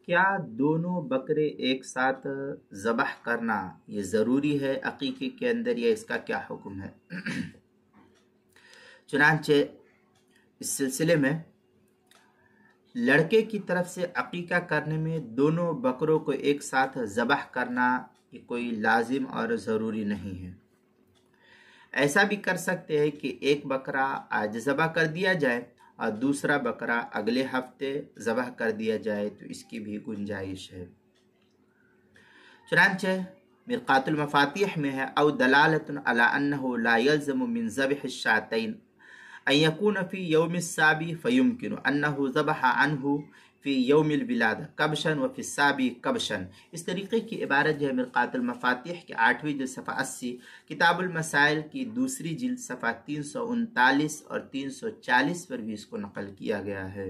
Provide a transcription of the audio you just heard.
क्या दोनों बकरे एक साथ ज़बह करना ये ज़रूरी है अकीक़े के अंदर, या इसका क्या हुक्म है? चुनांचे इस सिलसिले में लड़के की तरफ से अकीक़ा करने में दोनों बकरों को एक साथ ज़बह करना ये कोई लाजिम और ज़रूरी नहीं है। ऐसा भी कर सकते हैं कि एक बकरा आज ज़बह कर दिया जाए और दूसरा बकरा अगले हफ्ते ज़बह कर दिया जाए, तो इसकी भी गुंजाइश है। चुनांचे मिरकातुल मफातिह में है, औ दलालतुन अला अन्नहु ला यल्ज़मु मिन ज़बह शातैन अन यकून फी यौम साबी फयुमकिनु अन्नहु ज़बह अन्हु फी यौमिल विलादा कबशन व फी साबी कबशन। इस तरीके की इबारत जो है मिरकातुल मफातिह के 8वीं जिल्द सफ़ा 80, किताबुल मसाइल की दूसरी जिल्द सफ़ा 339 और 340 पर भी इसको नकल किया गया है।